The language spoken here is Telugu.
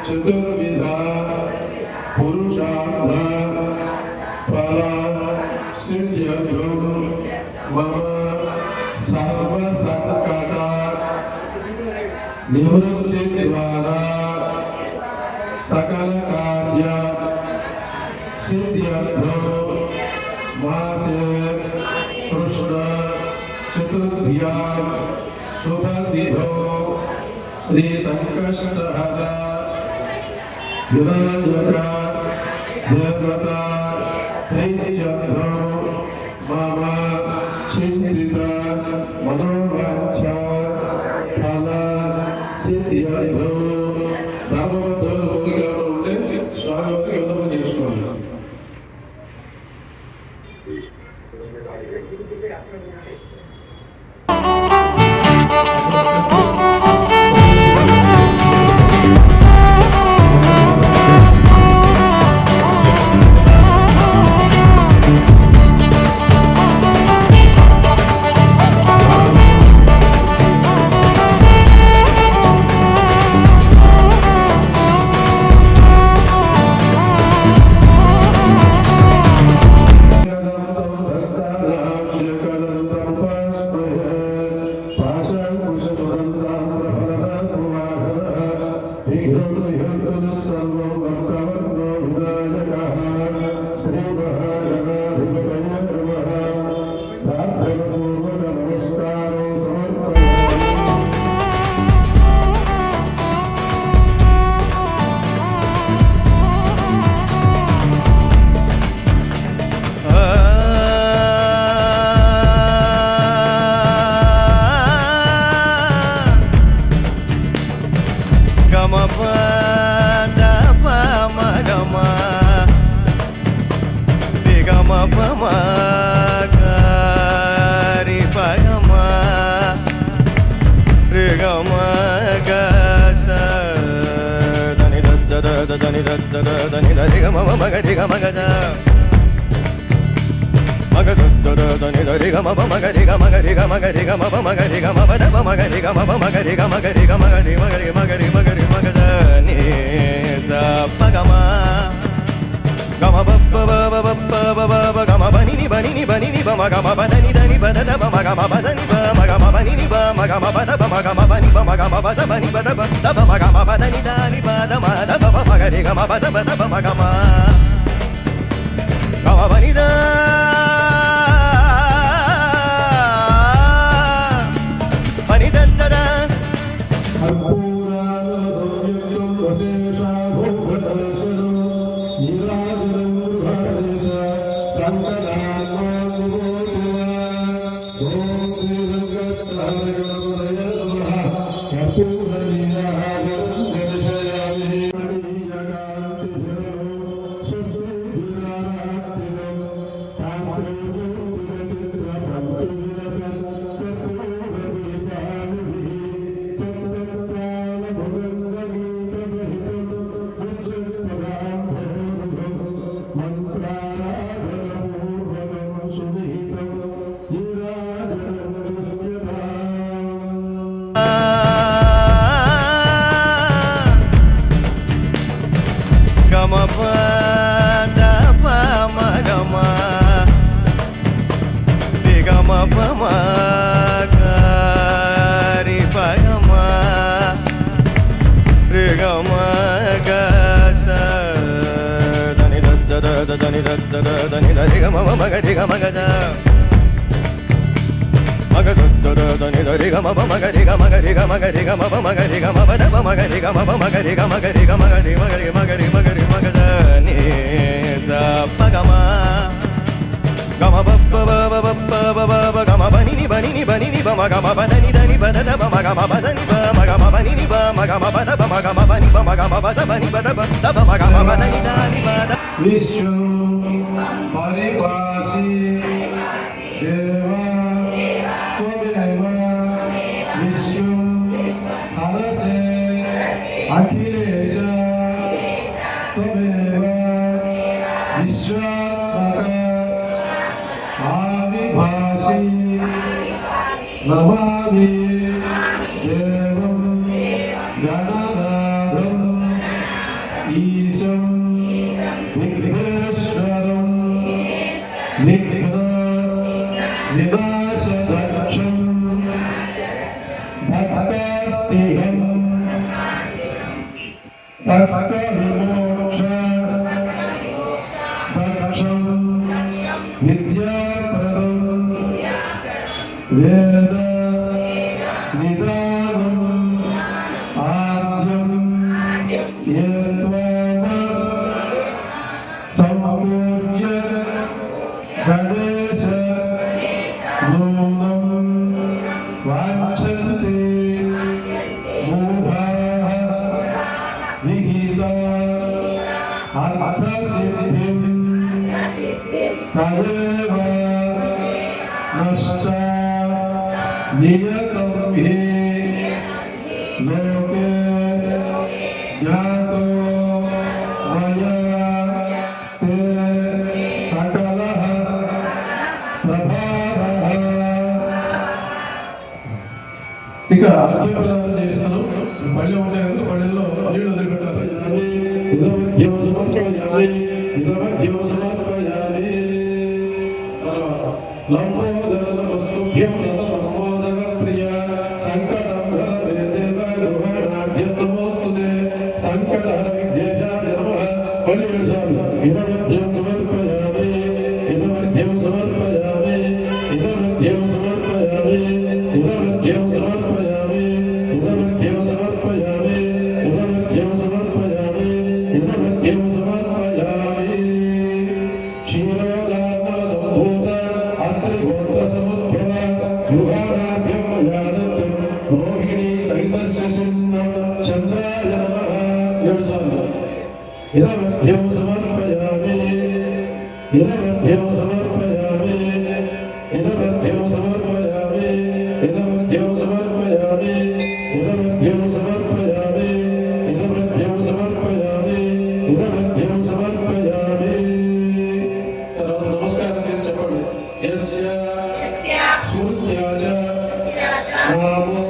चतुर्विधा पुरुषार्थ फल सिद्ध्यर्थो मम सर्वसंकट निवृत्ति द्वारा सकल कार्य सिद्ध्यर्थो माचे कृष्ण चतुर्भ्या शुभतिथो श्री संकष्टहर विनायका देवता प्रीत्यर्थो मम चिंतित मनोवांछा फल सिद्ध्यर्थो ధర్మబద్ధులు కోరికలు ఉంటే స్వామి వారికి యుద్ధం చేసుకోండి. Gama bappa baba bappa baba gama banini banini banini bama gama badani dani badada bama gama badani bama gama banini bama gama bada bama gama bani bama gama bada bani bada bama gama badani dani bada विश्व परिवासी देवा त्वमेव विश्व हरसे अखिलेश त्वमेव विश्वात्मक आविभासी नमामि देवं गणनाथं ईशं विघ्नेश्वरं विघ्न विनाशदक्षं भक्तातिहं भक्तविमोक्ष दक्षं विद्याप्रदं वेद निदानम् आद्यं यत्त्वम् सम्पूज्य गणेश नूनं वाञ्छन्ति मूढाः विहिता अर्थसिद्धिं तदेव नष्टा नियतं हि लोके ज्ञातो मया ते सकलः ప్రభావः ఇక అర్ఘ్యప్రదానం చేస్తాను. పళ్ళెం ఉంటాయి కదా, పళ్ళెంలో నీళ్ళు వదిలిపెట్టాలి. ఇదమర్ఘ్యం సమర్పయామి, ఇదమర్ఘ్యం సమర్పయామి. తర్వాత లంబోదర నమస్తుభ్యం సతలంబోదర ప్రియ సంకటం హర దేవ గృహణాఢ్యం నమోస్తుతే సంకటహర విఘ్నేశాయ నమః. పళ్ళు వేసాలి. ఇదమర్ఘ్యం సమర్పయామి, ఇదమర్ఘ్యం సమర్పయామి, ఇదమర్ఘ్యం సమర్పయామి, ఇదమర్ఘ్యం సమర్పయామి, ఇదమర్ఘ్యం సమర్పయామి, ఇదమర్ఘ్యం సమర్పయామి, ఇదమర్ఘ్యం సమర్పయామి. క్షీరోదాత్మల సంభూత అత్రిగోత్ర సముద్భవ గృహాణాఢ్యం మయా దత్తం రోహిణీ సహితస్య సింహం చంద్రాయ నమః. 7 సార్లు. ఇదమర్ఘ్యం సమర్పయామి, ఇదమర్ఘ్యం సమర్పయామి, ఇదమర్ఘ్యం సమర్పయామి, ఇదమర్ఘ్యం సమర్పయామి, ఇదమర్ఘ్యం సమర్పయామి, ఇదమర్ఘ్యం సమర్పయామి, ఇదమర్ఘ్యం సమర్పయామి. తర్వాత నమస్కారం చేసి చెప్పండి. యస్య స్మృత్యా చ నామో